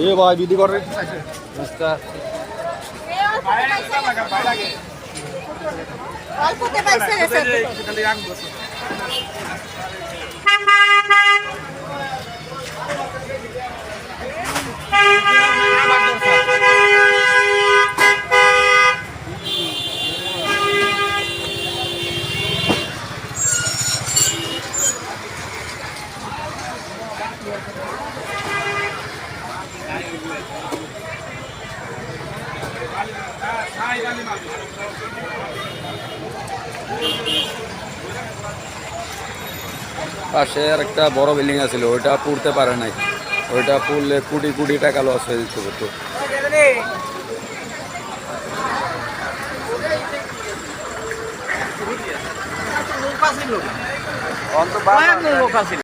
এ ভাই বিধি করে অল্পতে পাইছে গেছে পাশে আর একটা বড় বিল্ডিং আছিল ওইটা পুড়তে পারে নাই ওইটা পুড়লে কোটি কোটি টাকা লস হয়ে যেত তো লোক আছে